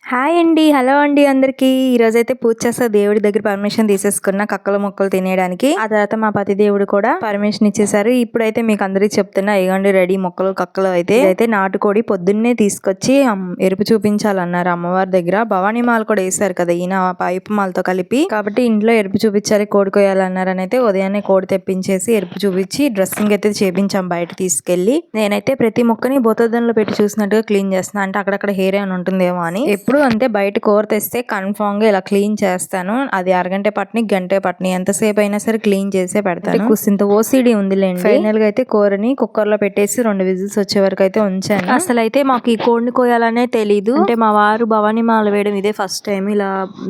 Hi అండి. Hello అండి అందరికీ. ఈరోజైతే పూజ చేస్తా దేవుడి దగ్గర పర్మిషన్ తీసేసుకున్న కక్కలు మొక్కలు తినేయడానికి. ఆ తర్వాత మా పతి దేవుడు కూడా పర్మిషన్ ఇచ్చేసారు. ఇప్పుడైతే మీకు అందరికి చెప్తున్నా, ఇగోండి రెడీ మొక్కలు కక్కలు అయితే నాటుకోడి పొద్దున్నే తీసుకొచ్చి ఎరుపు చూపించాలన్నారు అమ్మవారి దగ్గర. భవానీ మాల కూడా వేసారు కదా ఈయన పైపు మాలతో కలిపి, కాబట్టి ఇంట్లో ఎరుపు చూపించాలి కోడి కోయాలన్నారు అని అయితే ఉదయాన్నే కోడి తెప్పించేసి ఎరుపు చూపించి డ్రెస్సింగ్ అయితే చేపించాం బయట తీసుకెళ్లి. నేనైతే ప్రతి మొక్కని బోతద్దంలో పెట్టి చూసినట్టుగా క్లీన్ చేస్తున్నా, అంటే అక్కడక్కడ హెయిర్ ఏమైనా ఉంటుందేమో అని. ఎప్పుడు అంతే బయట కూర తెస్తే కన్ఫామ్ గా ఇలా క్లీన్ చేస్తాను. అది అరగంటే పట్ని గంటే పట్ని ఎంతసేపు అయినా సరే క్లీన్ చేసే పెడతాను. కుసింత ఓసిడి ఉందిలేండి. ఫైనల్ గా అయితే కూరని కుక్కర్ లో పెట్టేసి 2 విజిల్స్ వచ్చే వరకు అయితే ఉంచాను. అసలు అయితే మాకు ఈ కోడిని కోయాలనే తెలీదు. అంటే మా వారు భవానీ మాల వేయడం ఇదే ఫస్ట్ టైం. ఇలా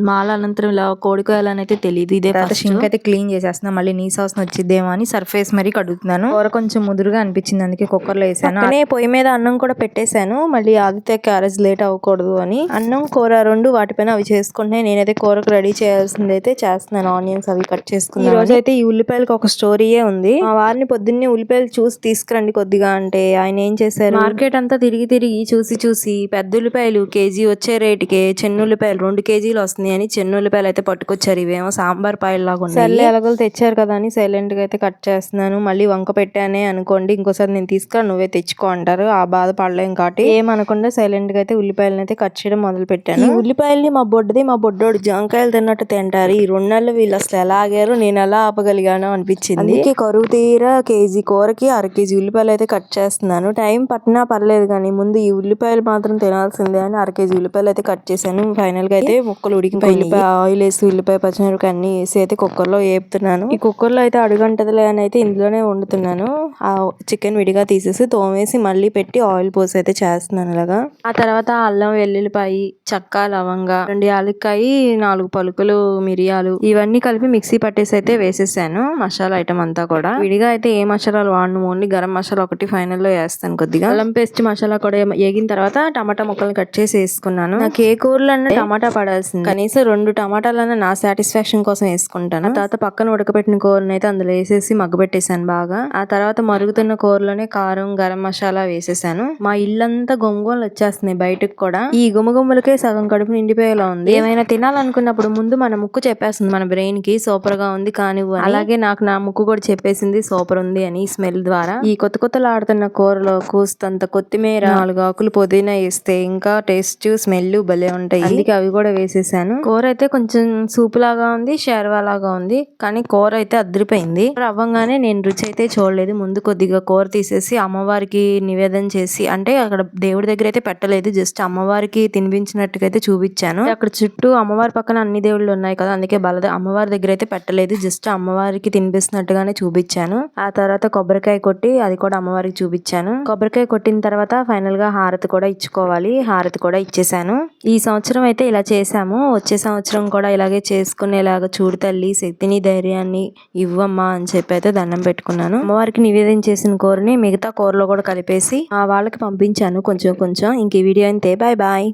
మాల అనంతరం ఇలా కోడి కోయాలని అయితే తెలియదు. ఇదే షింక్ అయితే క్లీన్ చేసేస్తున్నా. మళ్ళీ నీ సాస్ వచ్చిద్దేమో అని సర్ఫేస్ మరీ కడుగుతున్నాను. కూర కొంచెం ముదురుగా అనిపించింది, అందుకే కుక్కర్ లో వేసాను. అనే పొయ్యి మీద అన్నం కూడా పెట్టేశాను. మళ్ళీ ఆదిత్య క్యారేజ్ లేట్ అవ్వకూడదు అని అన్నం కూర రెండు వాటిపైన అవి చేసుకుంటున్నాయి. నేనైతే కూరకు రెడీ చేయాల్సింది అయితే చేస్తున్నాను. ఆనియన్స్ అవి కట్ చేసుకున్నాను. ఈ రోజు అయితే ఈ ఉల్లిపాయలకు ఒక స్టోరీయే ఉంది. మా వారిని పొద్దున్నే ఉల్లిపాయలు చూసి తీసుకురండి కొద్దిగా అంటే ఆయన ఏం చేశారు, మార్కెట్ అంతా తిరిగి తిరిగి చూసి పెద్ద ఉల్లిపాయలు కేజీ వచ్చే రేటుకే చిన్న ఉల్లిపాయలు 2 కేజీలు వస్తున్నాయి అని చిన్న ఉల్లిపాయలు అయితే పట్టుకొచ్చారు. ఇవేమో సాంబార్ పాయలు లాగా ఉన్నాయి. సర్లే ఎలాగోలు తెచ్చారు కదా అని సైలెంట్ గా అయితే కట్ చేస్తున్నాను. మళ్ళీ వంక పెట్టానే అనుకోండి, ఇంకోసారి నేను తీసుకురా నువ్వే తెచ్చుకో అంటారు. ఆ బాధ పడలేం కాబట్టి ఏమనకుండా సైలెంట్ గా అయితే ఉల్లిపాయలను అయితే కట్ చేయడం మొదలు పెట్టాను. ఈ ఉల్లిపాయల్ని మా బొడ్డోడు జాంకాయలు తిన్నట్టు తింటారు. ఈ 2 నెలలు వీళ్ళు అసలు ఎలా ఆగారు, నేను ఎలా ఆపగలిగాను అనిపించింది. అందుకే కరువు తీరా కేజీ కూరకి 1/2 కేజీ ఉల్లిపాయలు అయితే కట్ చేస్తున్నాను. టైం పట్టినా పర్లేదు కానీ ముందు ఈ ఉల్లిపాయలు మాత్రం తినాల్సిందే అని 1/2 కేజీ ఉల్లిపాయలు అయితే కట్ చేశాను. ఫైనల్ గా అయితే ముక్కలు ఉడికిపోయి ఉల్లిపాయ ఆయిల్ వేసి ఉల్లిపాయ పచ్చిమిరపకాయ అన్ని వేసి అయితే కుక్కర్ లో వేపుతున్నాను. ఈ కుక్కర్ లో అయితే అడుగంటదిలే అని అయితే ఇందులోనే వండుతున్నాను. ఆ చికెన్ విడిగా తీసేసి తోమేసి మళ్ళీ పెట్టి ఆయిల్ పోసి అయితే చేస్తున్నాను ఇలాగా. ఆ తర్వాత అల్లం వెల్లుల్లిపాయి చెక్క లవంగా 2 యాలక్కాయి 4 పలుకులు మిరియాలు ఇవన్నీ కలిపి మిక్సీ పట్టేసి అయితే వేసేసాను. మసాలా ఐటమ్ అంతా కూడా విడిగా అయితే ఏ మసాలాలు వాడను, ఓన్లీ గరం మసాలా ఒకటి ఫైనల్ లో వేస్తాను. కొద్దిగా అల్లం పేస్ట్ మసాలా కూడా వేగిన తర్వాత టమాటా ముక్కలను కట్ చేసి వేసుకున్నాను. నాకు ఏ కూరలన్నా టమాటా పడాల్సింది, కనీసం 2 టమాటాలన్నా నా సాటిస్ఫాక్షన్ కోసం వేసుకుంటాను. ఆ తర్వాత పక్కన ఉడకబెట్టిన కూరని అయితే అందులో వేసేసి మగ్గబెట్టేసాను బాగా. ఆ తర్వాత మరుగుతున్న కూరలోనే కారం గరం మసాలా వేసేసాను. మా ఇల్లంతా గొంగోలు వచ్చేస్తున్నాయి బయటకు కూడా. ఈ గుమగుమ్మలకే సగం కడుపు నిండిపోయేలా ఉంది. ఏమైనా తినాలనుకున్నప్పుడు ముందు మన ముక్కు చెప్పేస్తుంది మన బ్రెయిన్ కి సూపర్ గా ఉంది కానివ్వు. అలాగే నాకు నా ముక్కు కూడా చెప్పేసింది సూపర్ ఉంది అని స్మెల్ ద్వారా. ఈ కొత్తలాడుతున్న కూరలో కూస్తంత కొత్తిమీర 4 ఆకులు పుదీనా వేస్తే ఇంకా టేస్ట్ స్మెల్ భలే ఉంటాయి. అందుకే అవి కూడా వేసేసాను. కూర అయితే కొంచెం సూప్ లాగా ఉంది, షేర్వా లాగా ఉంది, కానీ కూర అయితే అదిరిపోయింది. అవ్వంగానే నేను రుచి అయితే చూడలేదు. ముందు కొద్దిగా కూర తీసేసి అమ్మవారికి నివేదన చేసి, అంటే అక్కడ దేవుడి దగ్గర అయితే పెట్టలేదు, జస్ట్ అమ్మవారికి తినిపించినట్టుగా అయితే చూపించాను. అక్కడ చుట్టూ అమ్మవారి పక్కన అన్ని దేవుళ్ళు ఉన్నాయి కదా, అందుకే అమ్మవారి దగ్గర అయితే పెట్టలేదు, జస్ట్ అమ్మవారికి తినిపిస్తున్నట్టుగానే చూపించాను. ఆ తర్వాత కొబ్బరికాయ కొట్టి అది కూడా అమ్మవారికి చూపించాను. కొబ్బరికాయ కొట్టిన తర్వాత ఫైనల్ గా హారతి కూడా ఇచ్చుకోవాలి. హారతి కూడా ఇచ్చేసాను. ఈ సంవత్సరం అయితే ఇలా చేసాము. వచ్చే సంవత్సరం కూడా ఇలాగే చేసుకునేలాగా చూడు తల్లి, శక్తిని ధైర్యాన్ని ఇవ్వమ్మా అని చెప్పి అయితే దండం పెట్టుకున్నాను. అమ్మవారికి నివేదన చేసిన కూరని మిగతా కూరలో కూడా కలిపేసి వాళ్ళకి పంపించాను కొంచెం. ఇంక ఈ వీడియో అంతే. Bye bye.